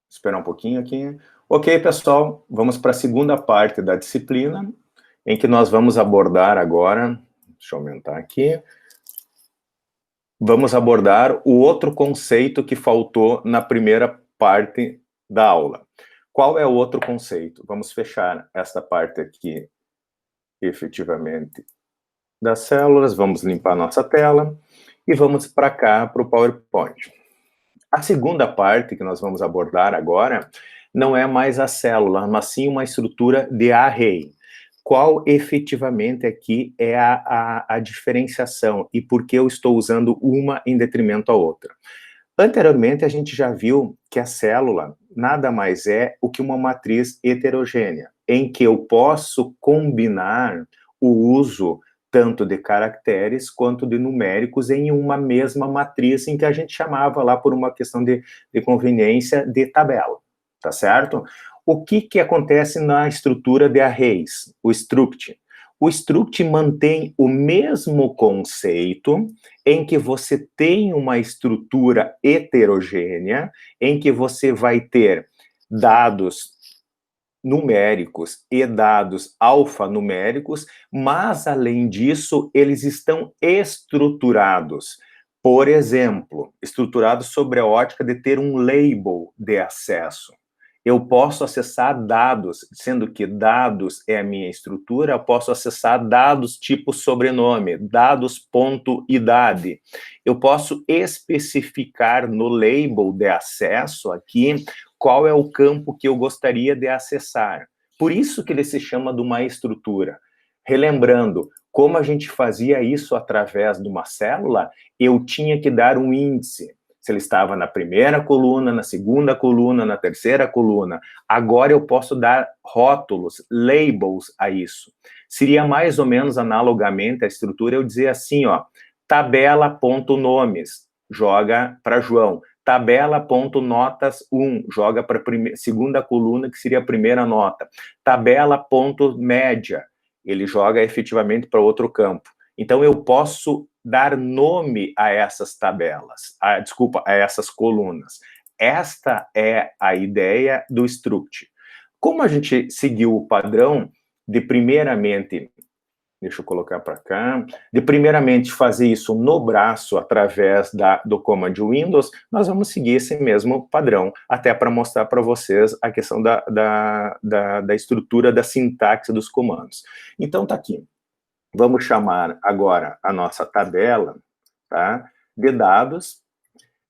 esperar um pouquinho aqui. Ok, pessoal, vamos para a segunda parte da disciplina, em que nós vamos abordar agora, deixa eu aumentar aqui, vamos abordar o outro conceito que faltou na primeira parte da aula. Qual é o outro conceito? Vamos fechar esta parte aqui, efetivamente, das células, vamos limpar nossa tela e vamos para cá, para o PowerPoint. A segunda parte que nós vamos abordar agora não é mais a célula, mas sim uma estrutura de array. Qual efetivamente aqui é a diferenciação e por que eu estou usando uma em detrimento à outra? Anteriormente, a gente já viu que a célula nada mais é o que uma matriz heterogênea, em que eu posso combinar o uso tanto de caracteres quanto de numéricos em uma mesma matriz, em que a gente chamava lá, por uma questão de conveniência, de tabela, tá certo? O que acontece na estrutura de arrays? O struct. O struct mantém o mesmo conceito em que você tem uma estrutura heterogênea, em que você vai ter dados numéricos e dados alfanuméricos, mas, além disso, eles estão estruturados. Por exemplo, estruturados sobre a ótica de ter um label de acesso. Eu posso acessar dados, sendo que dados é a minha estrutura, eu posso acessar dados tipo sobrenome, dados ponto idade. Eu posso especificar no label de acesso aqui qual é o campo que eu gostaria de acessar. Por isso que ele se chama de uma estrutura. Relembrando, como a gente fazia isso através de uma célula, eu tinha que dar um índice. Se ele estava na primeira coluna, na segunda coluna, na terceira coluna. Agora eu posso dar rótulos, labels a isso. Seria mais ou menos analogamente a estrutura eu dizer assim, ó, tabela.nomes, joga para João. Tabela.notas 1, joga para a segunda coluna, que seria a primeira nota. Tabela.média, ele joga efetivamente para outro campo. Então, eu posso dar nome a essas tabelas, a essas colunas. Esta é a ideia do struct. Como a gente seguiu o padrão de primeiramente, deixa eu colocar para cá, de primeiramente fazer isso no braço através do Command Windows, nós vamos seguir esse mesmo padrão, até para mostrar para vocês a questão da estrutura, da sintaxe dos comandos. Então, tá aqui. Vamos chamar agora a nossa tabela, tá, de dados.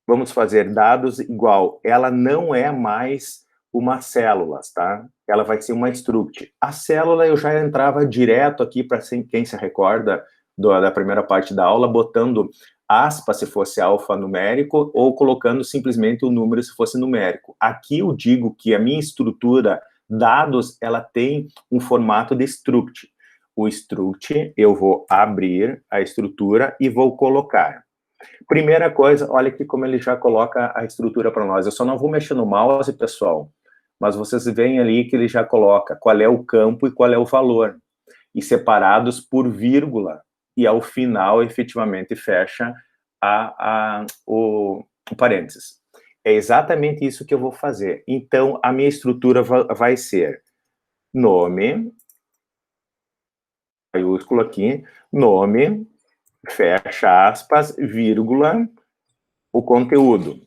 Vamos fazer dados igual, ela não é mais uma célula, tá? Ela vai ser uma struct. A célula eu já entrava direto aqui, para quem se recorda da primeira parte da aula, botando aspas se fosse alfanumérico, ou colocando simplesmente o número se fosse numérico. Aqui eu digo que a minha estrutura dados, ela tem um formato de struct. O struct, eu vou abrir a estrutura e vou colocar. Primeira coisa, olha aqui como ele já coloca a estrutura para nós. Eu só não vou mexer no mouse, pessoal, mas vocês veem ali que ele já coloca qual é o campo e qual é o valor, e separados por vírgula, e ao final, efetivamente, fecha o parênteses. É exatamente isso que eu vou fazer. Então, a minha estrutura vai ser nome, maiúsculo aqui, nome, fecha aspas, vírgula, o conteúdo.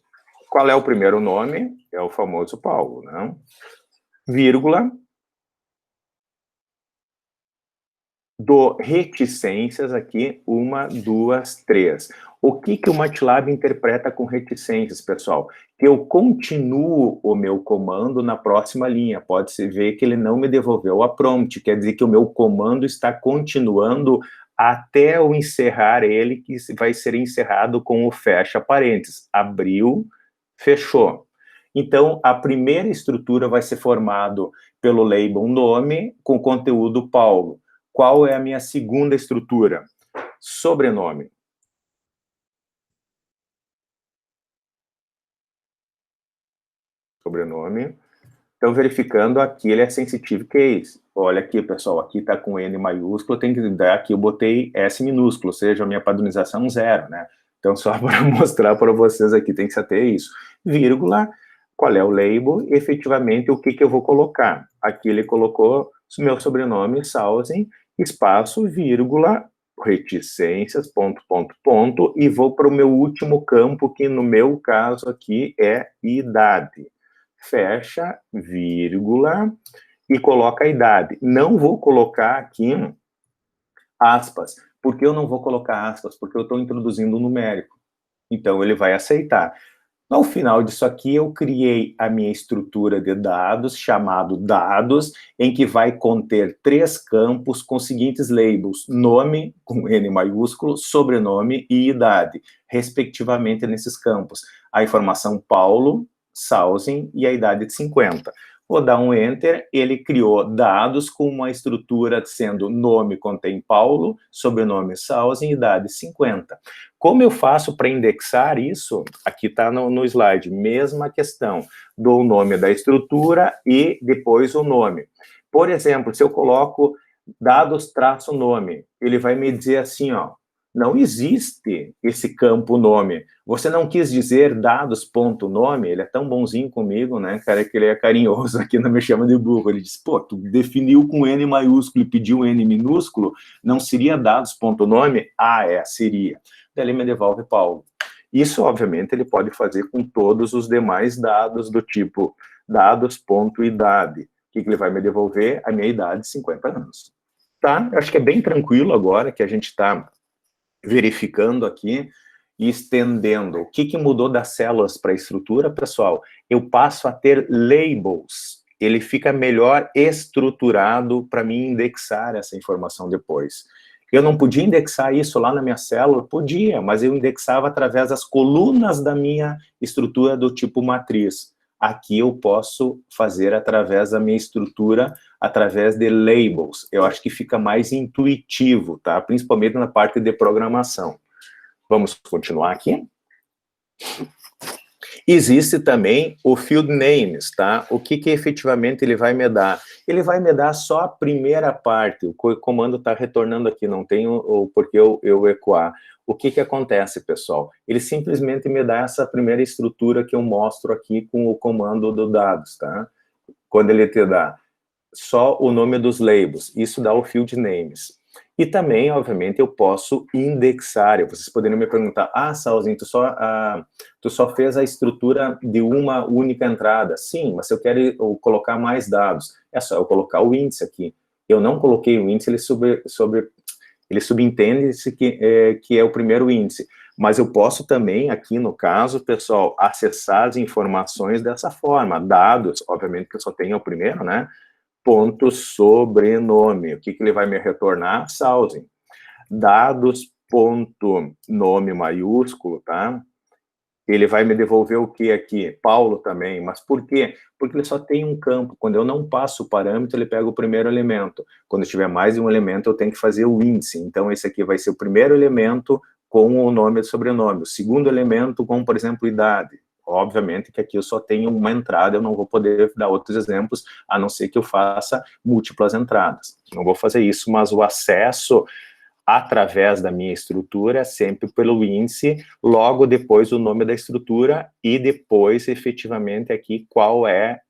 Qual é o primeiro nome? É o famoso Paulo, né? Vírgula, do reticências aqui, 1, 2, 3. O que o MATLAB interpreta com reticências, pessoal? Que eu continuo o meu comando na próxima linha. Pode-se ver que ele não me devolveu a prompt, quer dizer que o meu comando está continuando até eu encerrar ele, que vai ser encerrado com o fecha parênteses. Abriu, fechou. Então, a primeira estrutura vai ser formado pelo label nome com conteúdo Paulo. Qual é a minha segunda estrutura? Sobrenome. Sobrenome. Então, verificando aqui, ele é sensitive case. Olha aqui, pessoal, aqui está com N maiúsculo, tem que dar aqui, eu botei S minúsculo, ou seja, a minha padronização 0, né? Então, só para mostrar para vocês aqui, tem que se ater isso. Vírgula, qual é o label e, efetivamente, o que eu vou colocar. Aqui ele colocou meu sobrenome, Sausen, espaço, vírgula, reticências, ponto, e vou para o meu último campo, que no meu caso aqui é idade. Fecha, vírgula, e coloca a idade. Não vou colocar aqui aspas. Por que eu não vou colocar aspas? Porque eu estou introduzindo um numérico. Então, ele vai aceitar. Ao final disso aqui, eu criei a minha estrutura de dados, chamado dados, em que vai conter 3 campos com os seguintes labels: nome, com N maiúsculo, sobrenome e idade, respectivamente nesses campos. A informação Paulo, Sausen e a idade de 50. Vou dar um Enter, ele criou dados com uma estrutura sendo nome contém Paulo, sobrenome Sausen e idade 50. Como eu faço para indexar isso? Aqui está no slide, mesma questão. Dou o nome da estrutura e depois o nome. Por exemplo, se eu coloco dados traço nome, ele vai me dizer assim, ó, não existe esse campo nome. Você não quis dizer dados.nome? Ele é tão bonzinho comigo, né, cara, que ele é carinhoso, aqui não me chama de burro. Ele diz, pô, tu definiu com N maiúsculo e pediu N minúsculo, não seria dados.nome? Ah, seria. Daí ele me devolve Paulo. Isso, obviamente, ele pode fazer com todos os demais dados do tipo dados.idade. O que ele vai me devolver? A minha idade, 50 anos. Tá? Acho que é bem tranquilo agora que a gente está verificando aqui e estendendo. O que mudou das células para a estrutura, pessoal? Eu passo a ter labels. Ele fica melhor estruturado para mim indexar essa informação depois. Eu não podia indexar isso lá na minha célula? Podia, mas eu indexava através das colunas da minha estrutura do tipo matriz. Aqui eu posso fazer através da minha estrutura, através de labels. Eu acho que fica mais intuitivo, tá? Principalmente na parte de programação. Vamos continuar aqui? Existe também o field names, tá? O que efetivamente ele vai me dar? Ele vai me dar só a primeira parte, o comando está retornando aqui, não tem o porquê eu ecoar. O que acontece, pessoal? Ele simplesmente me dá essa primeira estrutura que eu mostro aqui com o comando do dados, tá? Quando ele te dá só o nome dos labels, isso dá o field names. E também, obviamente, eu posso indexar. Vocês poderiam me perguntar, Sausen, tu só fez a estrutura de uma única entrada. Sim, mas se eu quero colocar mais dados, é só eu colocar o índice aqui. Eu não coloquei o índice, ele subentende-se que é o primeiro índice. Mas eu posso também, aqui no caso, pessoal, acessar as informações dessa forma. Dados, obviamente que eu só tenho o primeiro, né? Ponto sobrenome. O que ele vai me retornar? Sausen. Dados, ponto, nome maiúsculo, tá? Ele vai me devolver o que aqui? Paulo também. Mas por quê? Porque ele só tem um campo. Quando eu não passo o parâmetro, ele pega o primeiro elemento. Quando tiver mais de um elemento, eu tenho que fazer o índice. Então, esse aqui vai ser o primeiro elemento com o nome e sobrenome. O segundo elemento com, por exemplo, idade. Obviamente que aqui eu só tenho uma entrada, eu não vou poder dar outros exemplos, a não ser que eu faça múltiplas entradas. Não vou fazer isso, mas o acesso através da minha estrutura é sempre pelo índice, logo depois o nome da estrutura e depois, efetivamente, aqui qual é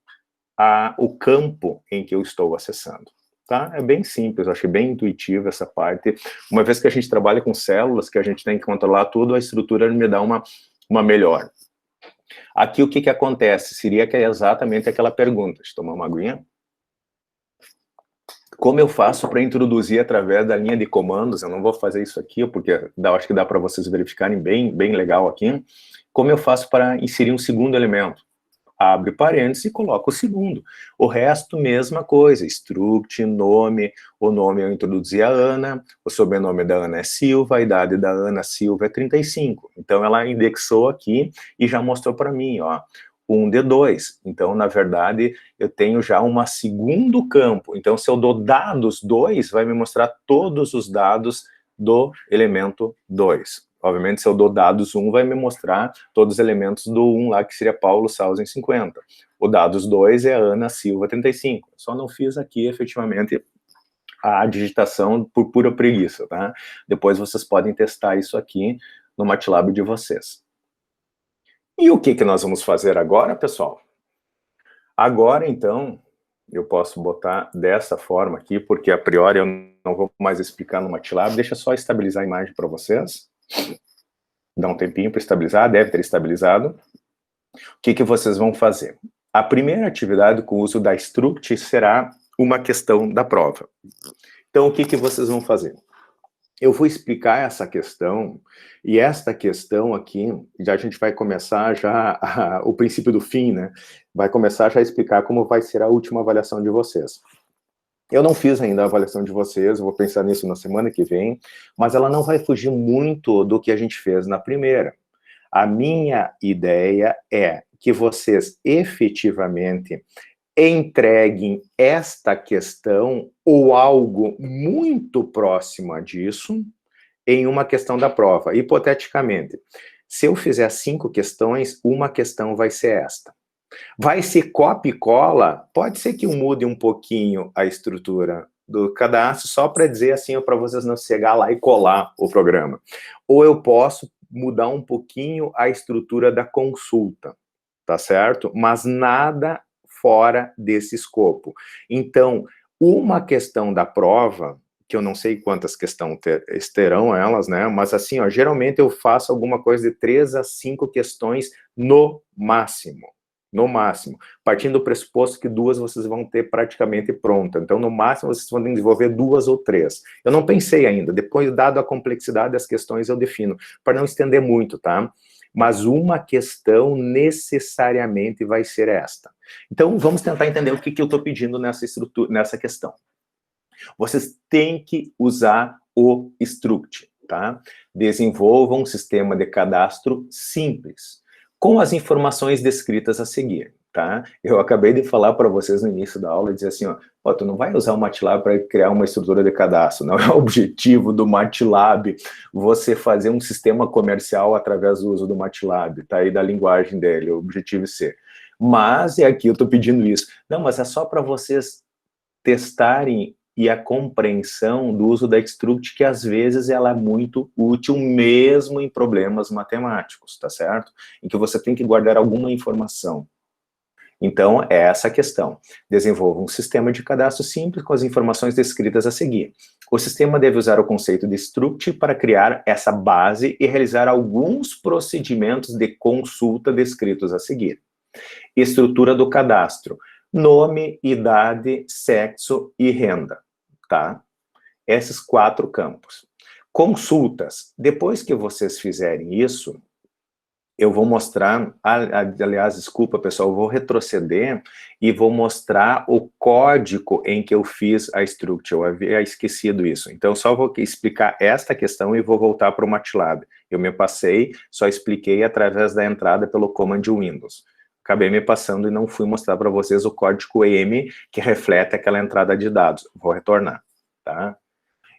o campo em que eu estou acessando. Tá? É bem simples, eu acho bem intuitivo essa parte. Uma vez que a gente trabalha com células, que a gente tem que controlar tudo, a estrutura me dá uma melhor. Aqui o que acontece? Seria que é exatamente aquela pergunta. Deixa eu tomar uma aguinha. Como eu faço para introduzir através da linha de comandos? Eu não vou fazer isso aqui, porque acho que dá para vocês verificarem bem legal aqui. Como eu faço para inserir um segundo elemento? Abre parênteses e coloca o segundo. O resto, mesma coisa, struct, nome, o nome eu introduzi a Ana, o sobrenome da Ana é Silva, a idade da Ana Silva é 35. Então, ela indexou aqui e já mostrou para mim, ó, um de 2. Então, na verdade, eu tenho já um segundo campo. Então, se eu dou dados 2, vai me mostrar todos os dados do elemento 2. Obviamente, se eu dou dados 1, vai me mostrar todos os elementos do 1 lá, que seria Paulo Sausen 50. O dados 2 é Ana Silva 35. Só não fiz aqui, efetivamente, a digitação por pura preguiça, tá? Depois vocês podem testar isso aqui no MATLAB de vocês. E o que nós vamos fazer agora, pessoal? Agora, então, eu posso botar dessa forma aqui, porque a priori eu não vou mais explicar no MATLAB. Deixa eu só estabilizar a imagem para vocês. Dá um tempinho para estabilizar, deve ter estabilizado. O que vocês vão fazer? A primeira atividade com o uso da struct será uma questão da prova. Então, o que vocês vão fazer? Eu vou explicar essa questão, e esta questão aqui, já a gente vai começar já o princípio do fim, né? Vai começar já a explicar como vai ser a última avaliação de vocês. Eu não fiz ainda a avaliação de vocês, eu vou pensar nisso na semana que vem, mas ela não vai fugir muito do que a gente fez na primeira. A minha ideia é que vocês efetivamente entreguem esta questão ou algo muito próximo disso em uma questão da prova. Hipoteticamente, se eu fizer 5 questões, uma questão vai ser esta. Vai ser copia e cola? Pode ser que eu mude um pouquinho a estrutura do cadastro, só para dizer assim, para vocês não chegar lá e colar o programa. Ou eu posso mudar um pouquinho a estrutura da consulta, tá certo? Mas nada fora desse escopo. Então, uma questão da prova, que eu não sei quantas questões terão elas, né? Mas assim, ó, geralmente eu faço alguma coisa de 3 a 5 questões no máximo. No máximo, partindo do pressuposto que 2 vocês vão ter praticamente pronta. Então, no máximo, vocês vão desenvolver 2 ou 3. Eu não pensei ainda. Depois, dado a complexidade das questões, eu defino, para não estender muito, tá? Mas uma questão necessariamente vai ser esta. Então, vamos tentar entender o que eu estou pedindo nessa estrutura, nessa questão. Vocês têm que usar o struct, tá? Desenvolvam um sistema de cadastro simples, com as informações descritas a seguir, tá? Eu acabei de falar para vocês no início da aula, dizer assim, ó, tu não vai usar o MATLAB para criar uma estrutura de cadastro, não é o objetivo do MATLAB você fazer um sistema comercial através do uso do MATLAB, tá? E da linguagem dele, o objetivo é ser. Mas, e aqui eu estou pedindo isso, não, mas é só para vocês testarem e a compreensão do uso da struct, que às vezes ela é muito útil mesmo em problemas matemáticos, tá certo? Em que você tem que guardar alguma informação. Então, é essa a questão. Desenvolva um sistema de cadastro simples com as informações descritas a seguir. O sistema deve usar o conceito de struct para criar essa base e realizar alguns procedimentos de consulta descritos a seguir. Estrutura do cadastro. Nome, idade, sexo e renda, tá? Esses 4 campos. Consultas. Depois que vocês fizerem isso, eu vou mostrar, aliás, desculpa, pessoal, eu vou retroceder e vou mostrar o código em que eu fiz a struct. Eu havia esquecido isso. Então, só vou explicar esta questão e vou voltar para o MATLAB. Eu me passei, só expliquei através da entrada pelo Command Windows. Acabei me passando e não fui mostrar para vocês o código M que reflete aquela entrada de dados. Vou retornar, tá?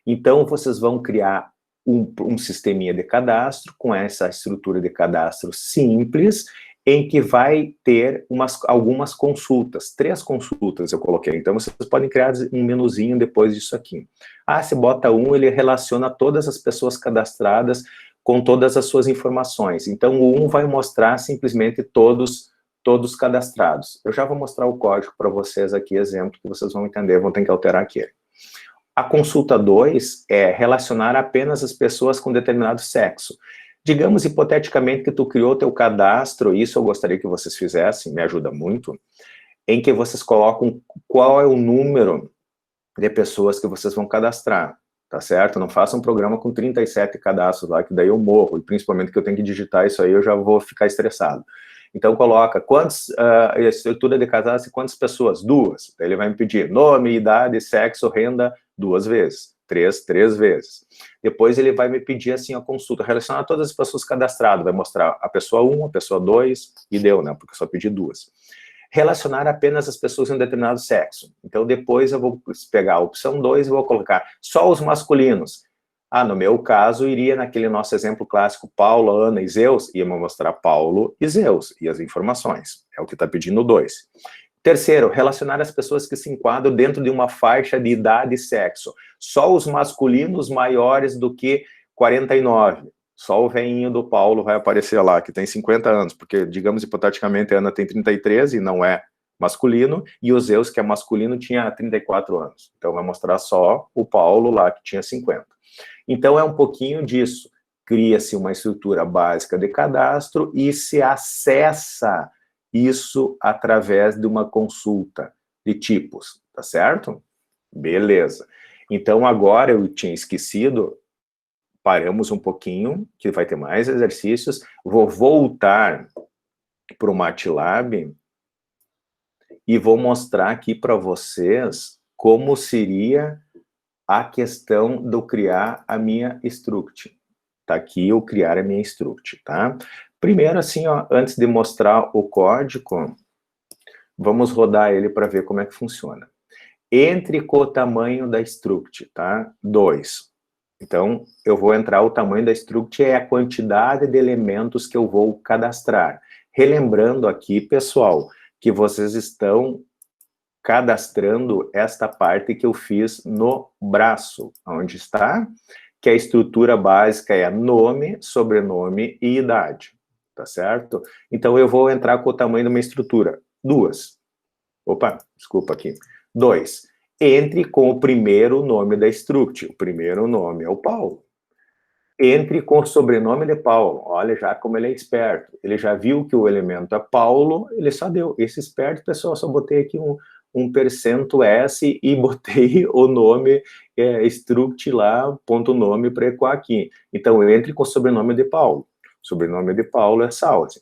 Então, vocês vão criar um sisteminha de cadastro com essa estrutura de cadastro simples, em que vai ter algumas consultas, 3 consultas eu coloquei. Então, vocês podem criar um menuzinho depois disso aqui. Ah, se bota 1, ele relaciona todas as pessoas cadastradas com todas as suas informações. Então, o 1 vai mostrar simplesmente todos cadastrados. Eu já vou mostrar o código para vocês aqui, exemplo, que vocês vão entender, vão ter que alterar aqui. A consulta 2 é relacionar apenas as pessoas com determinado sexo. Digamos, hipoteticamente, que tu criou teu cadastro, isso eu gostaria que vocês fizessem, me ajuda muito, em que vocês colocam qual é o número de pessoas que vocês vão cadastrar, tá certo? Não façam um programa com 37 cadastros lá, que daí eu morro, e principalmente que eu tenho que digitar isso aí, eu já vou ficar estressado. Então, coloca a estrutura de cadastro, quantas pessoas? 2. Daí ele vai me pedir nome, idade, sexo, renda, 2 vezes. 3 vezes. Depois ele vai me pedir assim a consulta, relacionar todas as pessoas cadastradas, vai mostrar a pessoa 1, a pessoa 2, e deu, né? Porque eu só pedi 2. Relacionar apenas as pessoas em um determinado sexo. Então, depois eu vou pegar a opção 2 e vou colocar só os masculinos. Ah, no meu caso, iria naquele nosso exemplo clássico, Paulo, Ana e Zeus, ia me mostrar Paulo e Zeus, e as informações. É o que está pedindo 2. Terceiro, relacionar as pessoas que se enquadram dentro de uma faixa de idade e sexo. Só os masculinos maiores do que 49. Só o velhinho do Paulo vai aparecer lá, que tem 50 anos, porque, digamos, hipoteticamente, a Ana tem 33 e não é masculino, e o Zeus, que é masculino, tinha 34 anos. Então, vai mostrar só o Paulo lá, que tinha 50. Então, é um pouquinho disso. Cria-se uma estrutura básica de cadastro e se acessa isso através de uma consulta de tipos, tá certo? Beleza. Então, agora eu tinha esquecido, paramos um pouquinho, que vai ter mais exercícios, vou voltar para o MATLAB e vou mostrar aqui para vocês como seria a questão de eu criar a minha struct. Tá aqui eu criar a minha struct, tá? Primeiro, assim, ó, antes de mostrar o código, vamos rodar ele para ver como é que funciona. Entre com o tamanho da struct, tá? 2. Então, eu vou entrar, o tamanho da struct é a quantidade de elementos que eu vou cadastrar. Relembrando aqui, pessoal, que vocês estão cadastrando esta parte que eu fiz no braço. Onde está? Que a estrutura básica é nome, sobrenome e idade. Tá certo? Então, eu vou entrar com o tamanho de uma estrutura. 2. Opa, desculpa aqui. 2. Entre com o primeiro nome da struct. O primeiro nome é o Paulo. Entre com o sobrenome de Paulo. Olha já como ele é esperto. Ele já viu que o elemento é Paulo, ele só deu. Esse esperto, pessoal, só botei aqui um %S e botei o nome struct lá, ponto nome, para ecoar aqui. Então, entre com o sobrenome de Paulo. O sobrenome de Paulo é Salzi.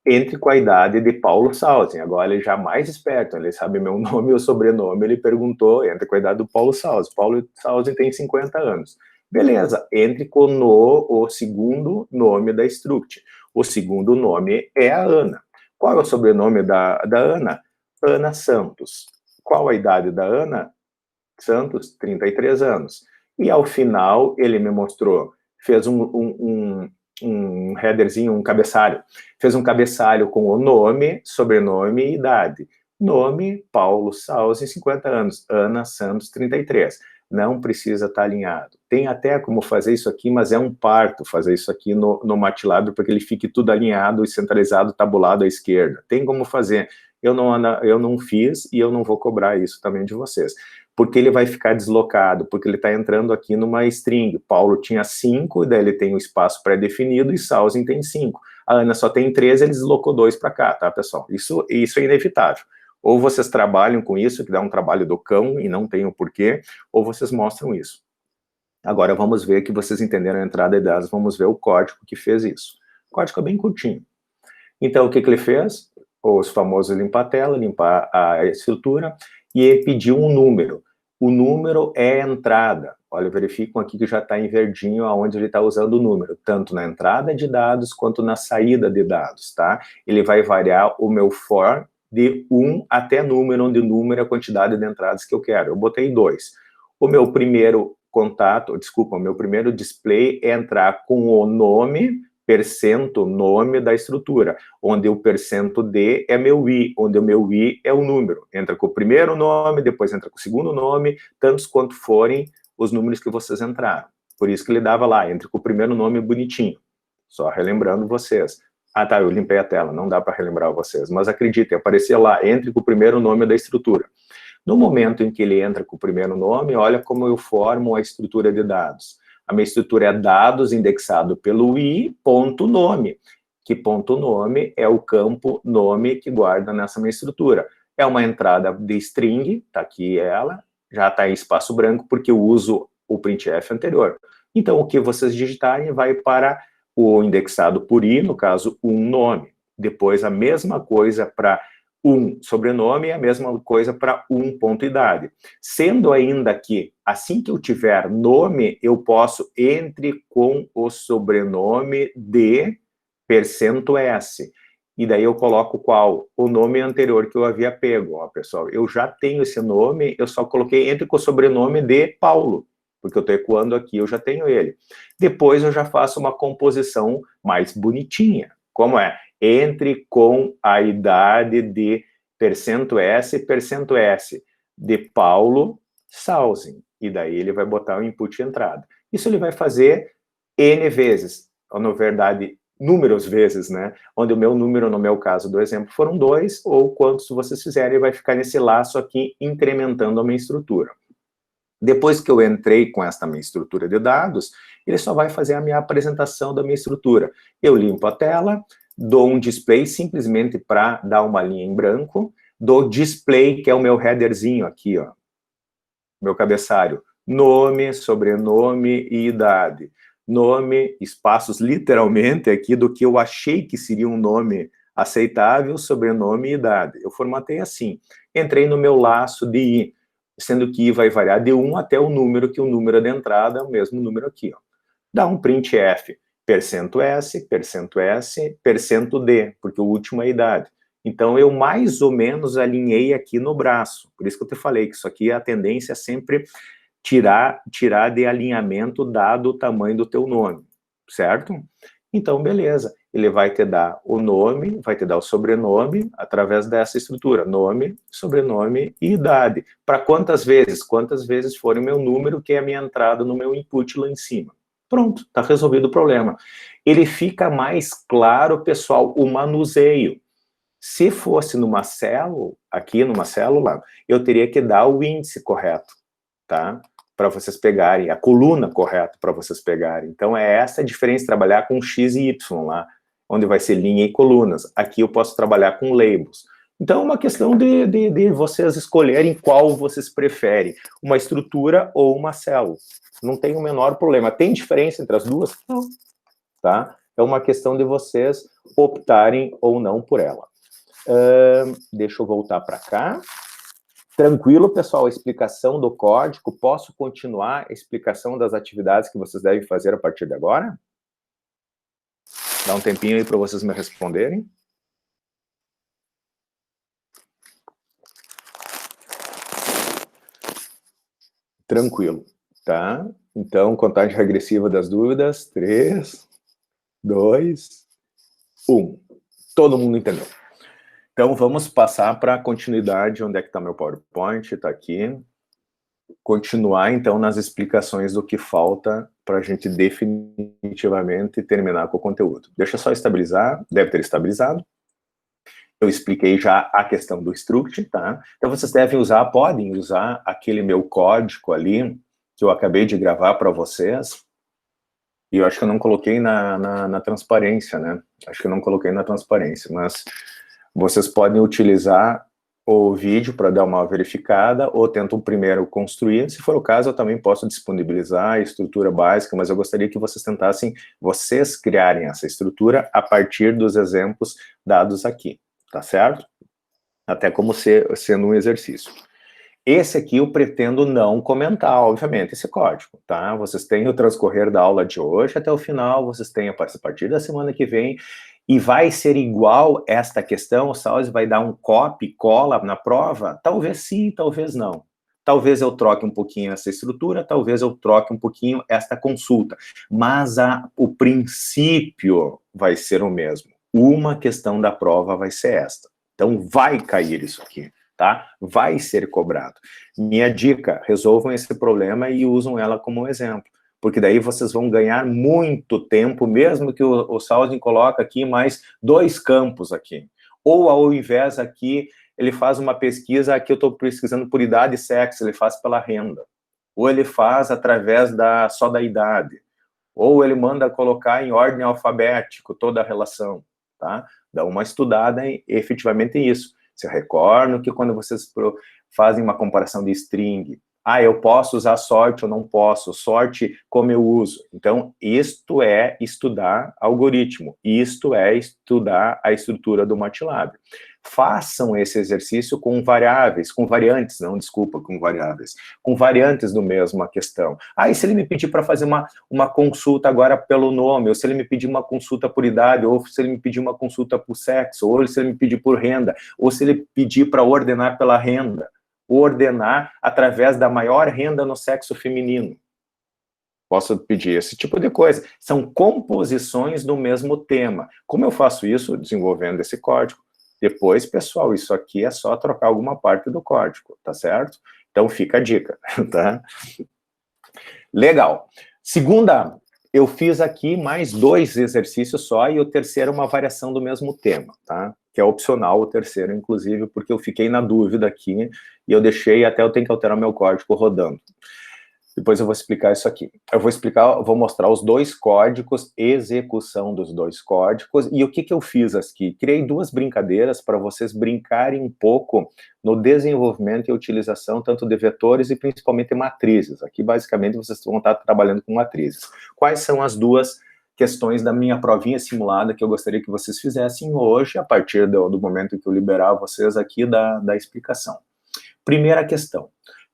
Entre com a idade de Paulo Salzi. Agora ele já é mais esperto, ele sabe meu nome e o sobrenome, ele perguntou, entre com a idade do Paulo Salzi. Paulo Salzi tem 50 anos. Beleza, entre com o segundo nome da struct. O segundo nome é a Ana. Qual é o sobrenome da Ana? Ana Santos. Qual a idade da Ana Santos? 33 anos. E ao final ele me mostrou, fez um headerzinho, um cabeçalho. Fez um cabeçalho com o nome, sobrenome e idade. Nome, Paulo Salzi, 50 anos. Ana Santos, 33. Não precisa estar alinhado. Tem até como fazer isso aqui, mas é um parto fazer isso aqui no MATLAB, para que ele fique tudo alinhado e centralizado, tabulado à esquerda. Tem como fazer. Eu não fiz e eu não vou cobrar isso também de vocês. Porque ele vai ficar deslocado, porque ele está entrando aqui numa string. Paulo tinha 5, daí ele tem um espaço pré-definido, e Salzin tem 5. A Ana só tem 3, ele deslocou 2 para cá, tá, pessoal? Isso é inevitável. Ou vocês trabalham com isso, que dá um trabalho do cão, e não tem o porquê, ou vocês mostram isso. Agora vamos ver que vocês entenderam a entrada de dados, vamos ver o código que fez isso. O código é bem curtinho. Então, o que ele fez? Os famosos limpar-tela, limpar a estrutura, e ele pediu um número. O número é a entrada. Olha, verificam aqui que já está em verdinho aonde ele está usando o número, tanto na entrada de dados quanto na saída de dados, tá? Ele vai variar o meu for de 1 até número, onde número é a quantidade de entradas que eu quero. Eu botei 2. O meu primeiro contato, desculpa, o meu primeiro display é entrar com o nome, percento, nome da estrutura, onde o percento D é meu I, onde o meu I é o número. Entra com o primeiro nome, depois entra com o segundo nome, tantos quanto forem os números que vocês entraram. Por isso que ele dava lá, entra com o primeiro nome bonitinho. Só relembrando vocês. Ah, tá, eu limpei a tela, não dá para relembrar vocês. Mas acreditem, aparecia lá, entre com o primeiro nome da estrutura. No momento em que ele entra com o primeiro nome, olha como eu formo a estrutura de dados. A minha estrutura é dados indexado pelo i, ponto nome. Que ponto nome é o campo nome que guarda nessa minha estrutura. É uma entrada de string, tá aqui ela, já está em espaço branco, porque eu uso o printf anterior. Então, o que vocês digitarem vai para o indexado por i, no caso, um nome. Depois, a mesma coisa para um sobrenome e a mesma coisa para um ponto idade. Sendo ainda que, assim que eu tiver nome, eu posso entre com o sobrenome de %S. E daí eu coloco qual? O nome anterior que eu havia pego. Ó, pessoal, eu já tenho esse nome, eu só coloquei entre com o sobrenome de Paulo, porque eu estou ecoando aqui, eu já tenho ele. Depois eu já faço uma composição mais bonitinha. Como é? Entre com a idade de %S de Paulo Salzin. E daí ele vai botar o input e entrada. Isso ele vai fazer N vezes. Na verdade, números vezes, né? Onde o meu número, no meu caso do exemplo, foram 2, ou quantos vocês fizerem, vai ficar nesse laço aqui, incrementando a minha estrutura. Depois que eu entrei com esta minha estrutura de dados, ele só vai fazer a minha apresentação da minha estrutura. Eu limpo a tela, dou um display simplesmente para dar uma linha em branco, dou display, que é o meu headerzinho aqui, ó, meu cabeçalho, nome, sobrenome e idade. Nome, espaços literalmente aqui do que eu achei que seria um nome aceitável, sobrenome e idade. Eu formatei assim. Entrei no meu laço de I, sendo que I vai variar de 1 até o número, que o número de entrada é o mesmo número aqui, ó. Dá um printf, %S, %S, %D, porque o último é a idade. Então, eu mais ou menos alinhei aqui no braço. Por isso que eu te falei que isso aqui, a tendência é sempre tirar de alinhamento dado o tamanho do teu nome, certo? Então, beleza. Ele vai te dar o nome, vai te dar o sobrenome através dessa estrutura. Nome, sobrenome e idade. Para quantas vezes? Quantas vezes for o meu número, que é a minha entrada no meu input lá em cima. Pronto, está resolvido o problema. Ele fica mais claro, pessoal, o manuseio. Se fosse numa célula, aqui numa célula, eu teria que dar o índice correto, tá? Para vocês pegarem, a coluna correta para vocês pegarem. Então, é essa a diferença, trabalhar com X e Y lá, onde vai ser linha e colunas. Aqui eu posso trabalhar com labels. Então, é uma questão de vocês escolherem qual vocês preferem, uma estrutura ou uma célula. Não tem o menor problema. Tem diferença entre as duas? Não. Tá? É uma questão de vocês optarem ou não por ela. Deixa eu voltar para cá. Tranquilo, pessoal, a explicação do código. Posso continuar a explicação das atividades que vocês devem fazer a partir de agora? Dá um tempinho aí para vocês me responderem. Tranquilo, tá? Então, contagem regressiva das dúvidas. 3, 2, 1. Todo mundo entendeu. Então, vamos passar para a continuidade. Onde é que está meu PowerPoint? Está aqui. Continuar, então, nas explicações do que falta para a gente definitivamente terminar com o conteúdo. Deixa eu só estabilizar. Deve ter estabilizado. Eu expliquei já a questão do struct, tá? Então, vocês podem usar aquele meu código ali, que eu acabei de gravar para vocês. E eu acho que eu não coloquei na transparência, né? Acho que eu não coloquei na transparência, mas vocês podem utilizar o vídeo para dar uma verificada, ou tentam primeiro construir. Se for o caso, eu também posso disponibilizar a estrutura básica, mas eu gostaria que vocês tentassem, vocês criarem essa estrutura a partir dos exemplos dados aqui, tá certo? Até como sendo um exercício. Esse aqui eu pretendo não comentar, obviamente, esse código, tá? Vocês têm o transcorrer da aula de hoje até o final, vocês têm a partir da semana que vem, e vai ser igual esta questão, o Salles vai dar um copy, cola na prova? Talvez sim, talvez não. Talvez eu troque um pouquinho essa estrutura, talvez eu troque um pouquinho esta consulta, mas o princípio vai ser o mesmo. Uma questão da prova vai ser esta. Então, vai cair isso aqui, tá? Vai ser cobrado. Minha dica, resolvam esse problema e usam ela como exemplo, porque daí vocês vão ganhar muito tempo, mesmo que o Salden coloca aqui mais 2 campos aqui. Ou ao invés aqui, ele faz uma pesquisa, aqui eu estou pesquisando por idade e sexo, ele faz pela renda. Ou ele faz através só da idade. Ou ele manda colocar em ordem alfabética toda a relação, tá? Dá uma estudada em efetivamente isso. Se recordam que quando vocês fazem uma comparação de string, eu posso usar sorte ou não posso, sorte como eu uso. Então, isto é estudar algoritmo, isto é estudar a estrutura do MATLAB. Façam esse exercício com variáveis, com variantes, não, desculpa, com variáveis, com variantes do mesmo a questão. E se ele me pedir para fazer uma consulta agora pelo nome, ou se ele me pedir uma consulta por idade, ou se ele me pedir uma consulta por sexo, ou se ele me pedir por renda, ou se ele pedir para ordenar pela renda, ordenar através da maior renda no sexo feminino. Posso pedir esse tipo de coisa. São composições do mesmo tema. Como eu faço isso? Desenvolvendo esse código. Depois, pessoal, isso aqui é só trocar alguma parte do código, tá certo? Então, fica a dica, tá? Legal. Segunda eu fiz aqui mais 2 exercícios só, e o terceiro é uma variação do mesmo tema, tá? Que é opcional o terceiro, inclusive, porque eu fiquei na dúvida aqui, e eu deixei, até eu tenho que alterar meu código rodando. Depois eu vou explicar isso aqui. Vou mostrar os 2 códigos, execução dos 2 códigos, e o que eu fiz aqui? Criei 2 brincadeiras para vocês brincarem um pouco no desenvolvimento e utilização tanto de vetores e principalmente matrizes. Aqui, basicamente, vocês vão estar trabalhando com matrizes. Quais são as 2 questões da minha provinha simulada que eu gostaria que vocês fizessem hoje, a partir do momento que eu liberar vocês aqui da explicação? Primeira questão.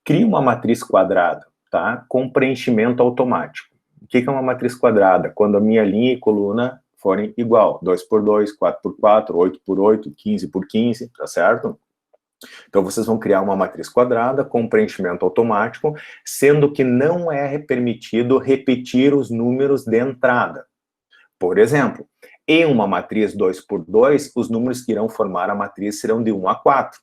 Crie uma matriz quadrada, tá? Com preenchimento automático. O que é uma matriz quadrada? Quando a minha linha e coluna forem igual, 2 por 2, 4 por 4, 8 por 8, 15 por 15, tá certo? Então, vocês vão criar uma matriz quadrada com preenchimento automático, sendo que não é permitido repetir os números de entrada. Por exemplo, em uma matriz 2 por 2, os números que irão formar a matriz serão de 1 a 4.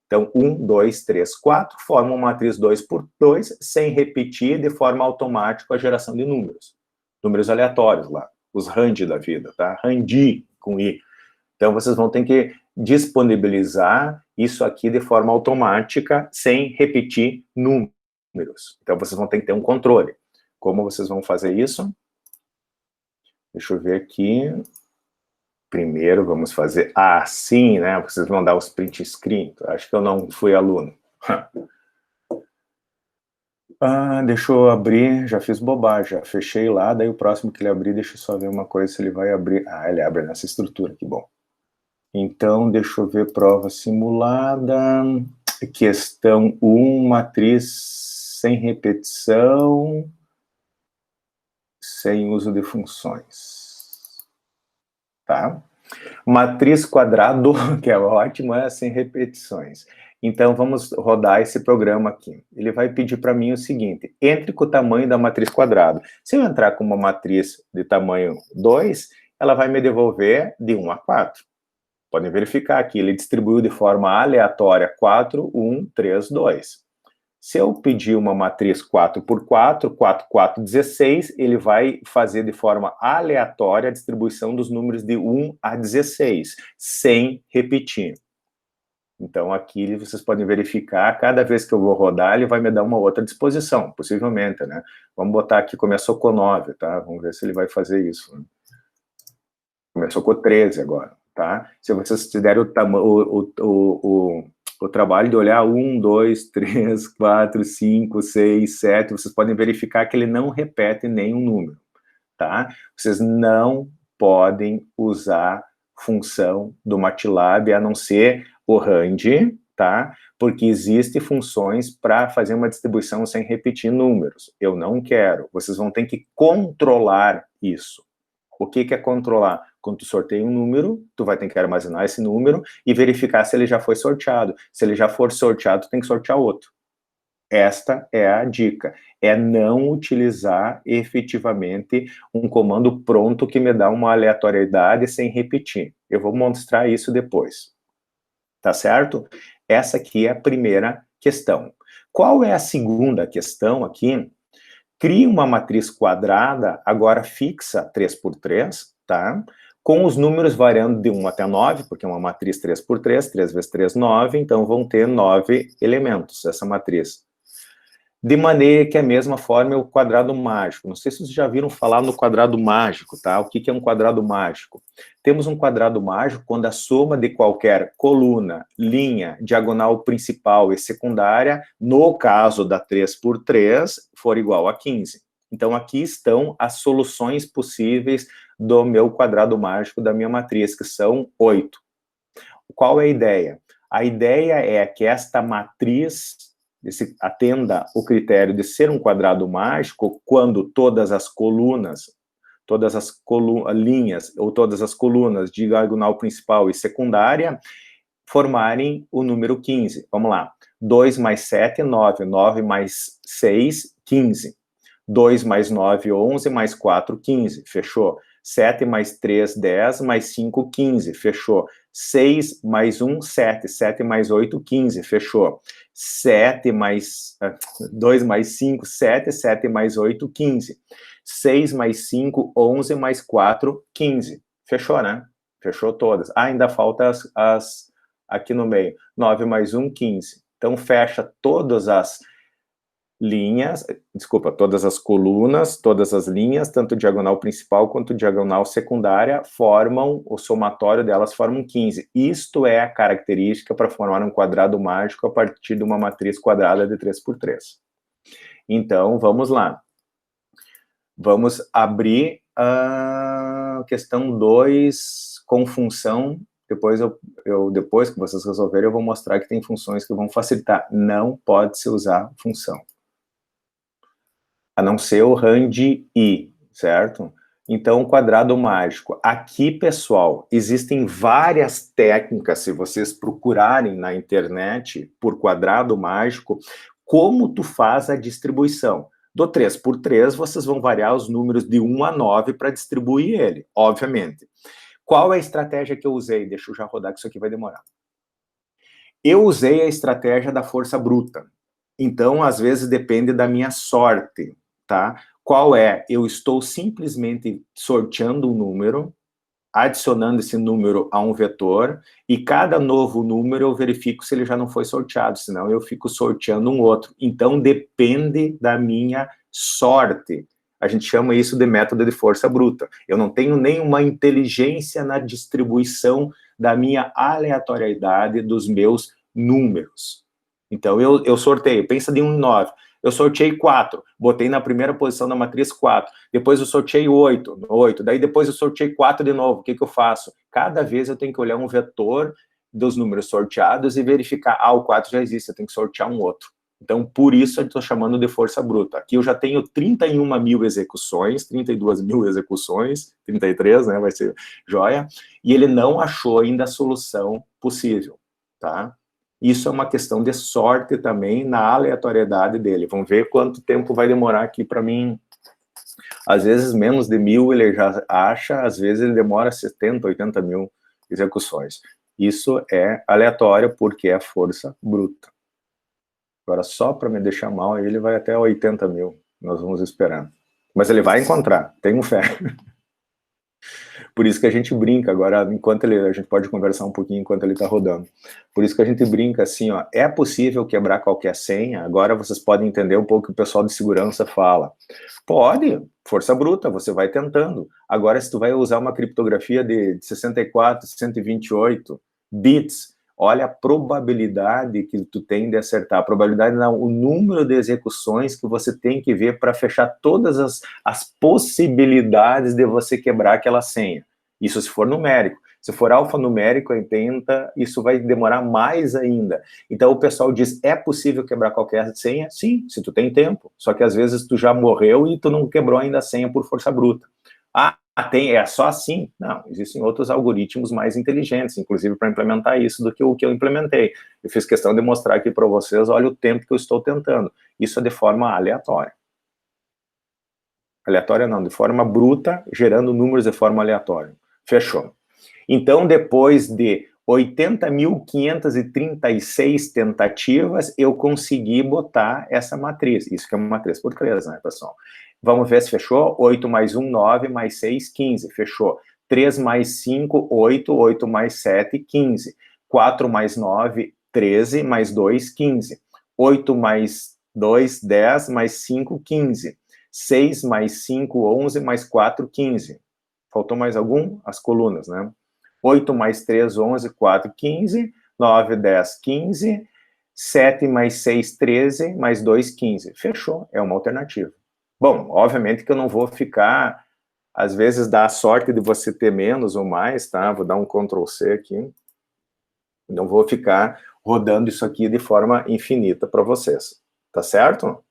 Então, 1, 2, 3, 4 formam uma matriz 2 por 2, sem repetir de forma automática a geração de números. Números aleatórios lá, os RAND da vida, tá? RAND com I. Então, vocês vão ter que disponibilizar isso aqui de forma automática, sem repetir números. Então, vocês vão ter que ter um controle. Como vocês vão fazer isso? Deixa eu ver aqui. Primeiro, vamos fazer assim, né? Vocês vão dar os print screen. Acho que eu não fui aluno. Deixa eu abrir. Já fiz bobagem. Já fechei lá. Daí o próximo que ele abrir, deixa eu só ver uma coisa se ele vai abrir. Ele abre nessa estrutura. Que bom. Então, deixa eu ver prova simulada. Questão 1, matriz sem repetição, sem uso de funções. Tá? Matriz quadrado, que é ótimo, é sem repetições. Então, vamos rodar esse programa aqui. Ele vai pedir para mim o seguinte: entre com o tamanho da matriz quadrada. Se eu entrar com uma matriz de tamanho 2, ela vai me devolver de 1 a 4. Podem verificar aqui, ele distribuiu de forma aleatória 4, 1, 3, 2. Se eu pedir uma matriz 4 por 4, 4, 4, 16, ele vai fazer de forma aleatória a distribuição dos números de 1 a 16, sem repetir. Então, aqui vocês podem verificar, cada vez que eu vou rodar, ele vai me dar uma outra disposição, possivelmente, né? Vamos botar aqui, começou com 9, tá? Vamos ver se ele vai fazer isso. Né? Começou com 13 agora, tá? Se vocês tiverem o trabalho de olhar 1, 2, 3, 4, 5, 6, 7, vocês podem verificar que ele não repete nenhum número, tá? Vocês não podem usar função do MATLAB, a não ser o RAND, tá? Porque existem funções para fazer uma distribuição sem repetir números. Eu não quero. Vocês vão ter que controlar isso. O que é controlar? Quando tu sorteia um número, tu vai ter que armazenar esse número e verificar se ele já foi sorteado. Se ele já for sorteado, tu tem que sortear outro. Esta é a dica. É não utilizar efetivamente um comando pronto que me dá uma aleatoriedade sem repetir. Eu vou mostrar isso depois. Tá certo? Essa aqui é a primeira questão. Qual é a segunda questão aqui? Crie uma matriz quadrada, agora fixa 3 por 3, tá? Com os números variando de 1 até 9, porque é uma matriz 3 por 3, 3 vezes 3, 9, então vão ter 9 elementos, essa matriz. De maneira que a mesma forma é o quadrado mágico. Não sei se vocês já viram falar no quadrado mágico, tá? O que é um quadrado mágico? Temos um quadrado mágico quando a soma de qualquer coluna, linha, diagonal principal e secundária, no caso da 3 por 3, for igual a 15. Então, aqui estão as soluções possíveis do meu quadrado mágico da minha matriz, que são 8. Qual é a ideia? A ideia é que esta matriz atenda o critério de ser um quadrado mágico quando todas as colunas, linhas, ou todas as colunas de diagonal principal e secundária formarem o número 15. Vamos lá. 2 mais 7, 9. 9 mais 6, 15. 2 mais 9, 11, mais 4, 15. Fechou. 7 mais 3, 10, mais 5, 15. Fechou. 6 mais 1, 7. 7 mais 8, 15. Fechou. 2 mais 5, 7. 7 mais 8, 15. 6 mais 5, 11 mais 4, 15. Fechou, né? Fechou todas. Ah, ainda falta as aqui no meio. 9 mais 1, 15. Então, fecha todas as linhas, desculpa, todas as colunas, todas as linhas, tanto diagonal principal quanto diagonal secundária, formam, o somatório delas formam 15. Isto é a característica para formar um quadrado mágico a partir de uma matriz quadrada de 3×3. Então, vamos lá. Vamos abrir a questão 2 com função. Depois, depois que vocês resolverem, eu vou mostrar que tem funções que vão facilitar. Não pode se usar função. A não ser o RAND-I, certo? Então, quadrado mágico. Aqui, pessoal, existem várias técnicas, se vocês procurarem na internet por quadrado mágico, como tu faz a distribuição. Do 3×3, vocês vão variar os números de 1 a 9 para distribuir ele, obviamente. Qual é a estratégia que eu usei? Deixa eu já rodar, que isso aqui vai demorar. Eu usei a estratégia da força bruta. Então, às vezes, depende da minha sorte, tá? Qual é? Eu estou simplesmente sorteando um número, adicionando esse número a um vetor, e cada novo número eu verifico se ele já não foi sorteado, senão eu fico sorteando um outro. Então, depende da minha sorte. A gente chama isso de método de força bruta. Eu não tenho nenhuma inteligência na distribuição da minha aleatoriedade dos meus números. Então, eu sorteio, pensa de 1 em 9. Eu sorteei 4, botei na primeira posição da matriz 4, depois eu sorteei 8, daí depois eu sorteei 4 de novo. O que eu faço? Cada vez eu tenho que olhar um vetor dos números sorteados e verificar, o 4 já existe, eu tenho que sortear um outro. Então, por isso eu estou chamando de força bruta. Aqui eu já tenho 31 mil execuções, 32 mil execuções, 33, né, vai ser joia, e ele não achou ainda a solução possível, tá? Isso é uma questão de sorte também na aleatoriedade dele. Vamos ver quanto tempo vai demorar aqui para mim. Às vezes, menos de 1000 ele já acha, às vezes ele demora 70, 80 mil execuções. Isso é aleatório porque é força bruta. Agora, só para me deixar mal, ele vai até 80 mil. Nós vamos esperar. Mas ele vai encontrar, tenho fé. Por isso que a gente brinca agora, enquanto a gente pode conversar um pouquinho enquanto ele está rodando. Por isso que a gente brinca assim, ó, é possível quebrar qualquer senha? Agora vocês podem entender um pouco o que o pessoal de segurança fala. Pode, força bruta, você vai tentando. Agora, se tu vai usar uma criptografia de 64, 128 bits, olha a probabilidade que tu tem de acertar, a probabilidade não, o número de execuções que você tem que ver para fechar todas as possibilidades de você quebrar aquela senha. Isso se for numérico. Se for alfanumérico, entenda, isso vai demorar mais ainda. Então, o pessoal diz, é possível quebrar qualquer senha? Sim, se tu tem tempo. Só que, às vezes, tu já morreu e tu não quebrou ainda a senha por força bruta. É só assim? Não, existem outros algoritmos mais inteligentes, inclusive para implementar isso do que o que eu implementei. Eu fiz questão de mostrar aqui para vocês, olha o tempo que eu estou tentando. Isso é de forma aleatória. Aleatória não, de forma bruta, gerando números de forma aleatória. Fechou. Então, depois de 80.536 tentativas, eu consegui botar essa matriz. Isso que é uma 3×3, né, pessoal? Vamos ver se fechou. 8 mais 1, 9, mais 6, 15. Fechou. 3 mais 5, 8. 8 mais 7, 15. 4 mais 9, 13. Mais 2, 15. 8 mais 2, 10. Mais 5, 15. 6 mais 5, 11. Mais 4, 15. Faltou mais algum? As colunas, né? 8 mais 3, 11. 4, 15. 9, 10, 15. 7 mais 6, 13. Mais 2, 15. Fechou. É uma alternativa. Bom, obviamente que eu não vou ficar, às vezes dá a sorte de você ter menos ou mais, tá? Vou dar um Ctrl+C aqui. Não vou ficar rodando isso aqui de forma infinita para vocês, tá certo?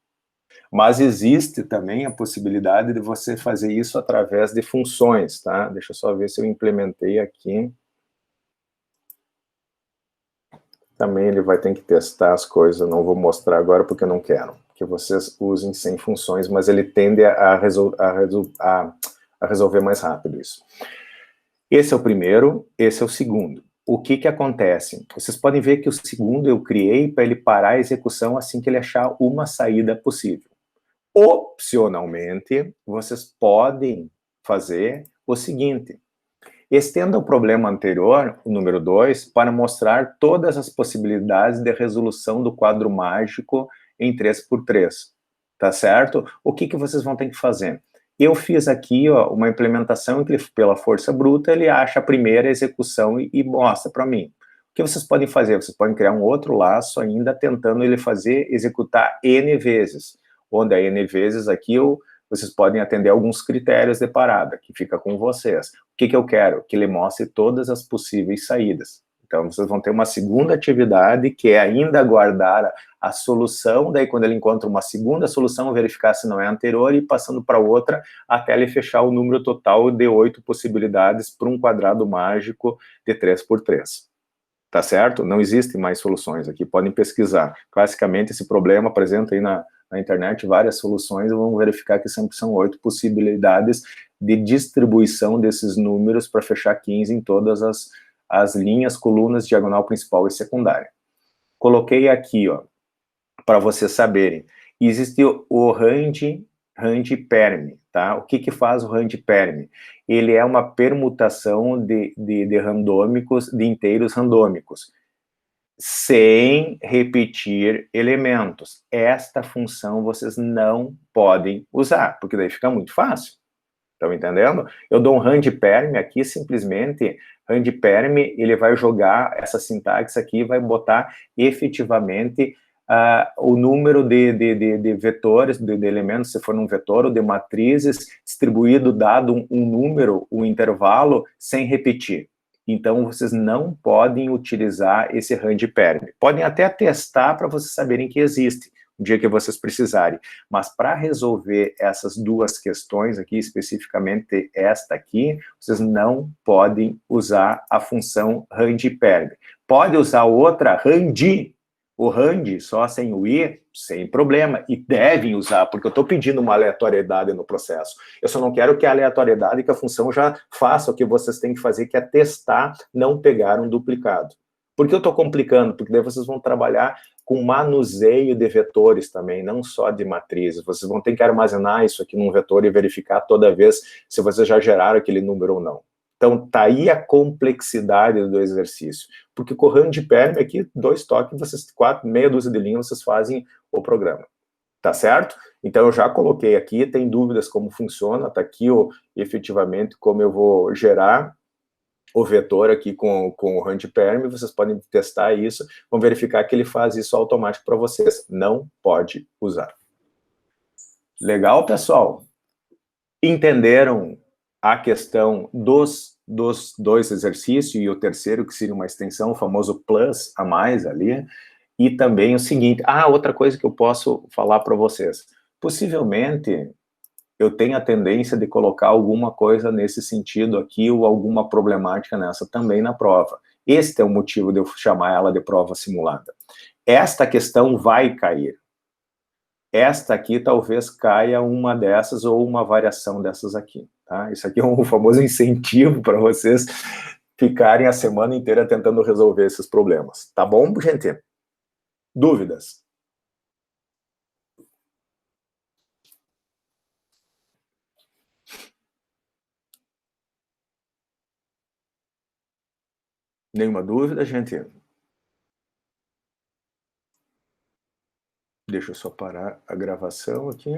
Mas existe também a possibilidade de você fazer isso através de funções, tá? Deixa eu só ver se eu implementei aqui. Também ele vai ter que testar as coisas, não vou mostrar agora porque eu não quero que vocês usem sem funções, mas ele tende a resolver mais rápido isso. Esse é o primeiro, esse é o segundo. O que acontece? Vocês podem ver que o segundo eu criei para ele parar a execução assim que ele achar uma saída possível. Opcionalmente, vocês podem fazer o seguinte: estenda o problema anterior, o número 2, para mostrar todas as possibilidades de resolução do quadro mágico em 3x3, tá certo? O que vocês vão ter que fazer? Eu fiz aqui ó, uma implementação que pela força bruta, ele acha a primeira execução e mostra para mim. O que vocês podem fazer? Vocês podem criar um outro laço ainda, tentando ele executar N vezes, onde a N vezes aqui vocês podem atender alguns critérios de parada, que fica com vocês. O que eu quero? Que ele mostre todas as possíveis saídas. Então, vocês vão ter uma segunda atividade, que é ainda aguardar a solução, daí quando ele encontra uma segunda solução, verificar se não é anterior e passando para outra, até ele fechar o número total de 8 possibilidades para um quadrado mágico de 3x3. Tá certo? Não existem mais soluções aqui, podem pesquisar. Classicamente, esse problema apresenta aí na internet várias soluções, vão verificar que sempre são 8 possibilidades de distribuição desses números para fechar 15 em todas as linhas, colunas, diagonal principal e secundária. Coloquei aqui, ó, para vocês saberem, existe o RAND-PERM, tá? O que faz o RAND-PERM? Ele é uma permutação de randômicos, de inteiros randômicos, sem repetir elementos. Esta função vocês não podem usar, porque daí fica muito fácil. Estão entendendo? Eu dou um RAND-PERM aqui, simplesmente, RAND-PERM, ele vai jogar essa sintaxe aqui, vai botar efetivamente o número de vetores, de elementos, se for num vetor, ou de matrizes, distribuído, dado um número, um intervalo, sem repetir. Então, vocês não podem utilizar esse RAND-PERM. Podem até testar para vocês saberem que existe, o dia que vocês precisarem. Mas para resolver essas duas questões aqui, especificamente esta aqui, vocês não podem usar a função RAND-PERM. Pode usar outra RAND, o RAND só sem o I, sem problema, e devem usar, porque eu estou pedindo uma aleatoriedade no processo. Eu só não quero que a aleatoriedade, que a função já faça o que vocês têm que fazer, que é testar, não pegar um duplicado. Por que eu estou complicando? Porque daí vocês vão trabalhar com manuseio de vetores também, não só de matrizes. Vocês vão ter que armazenar isso aqui num vetor e verificar toda vez se vocês já geraram aquele número ou não. Então, tá aí a complexidade do exercício. Porque com o RAND-PERM aqui, 2 toques, vocês, meia dúzia de linhas, vocês fazem o programa. Tá certo? Então, eu já coloquei aqui, tem dúvidas como funciona, tá aqui efetivamente como eu vou gerar o vetor aqui com o RAND-PERM, vocês podem testar isso, vão verificar que ele faz isso automático para vocês. Não pode usar. Legal, pessoal? Entenderam a questão dos 2 exercícios e o terceiro, que seria uma extensão, o famoso plus a mais ali, e também o seguinte, outra coisa que eu posso falar para vocês, possivelmente eu tenho a tendência de colocar alguma coisa nesse sentido aqui, ou alguma problemática nessa também na prova. Este é o motivo de eu chamar ela de prova simulada. Esta questão vai cair. Esta aqui talvez caia uma dessas ou uma variação dessas aqui, tá? Isso aqui é um famoso incentivo para vocês ficarem a semana inteira tentando resolver esses problemas. Tá bom, gente? Dúvidas? Nenhuma dúvida, gente? Deixa eu só parar a gravação aqui.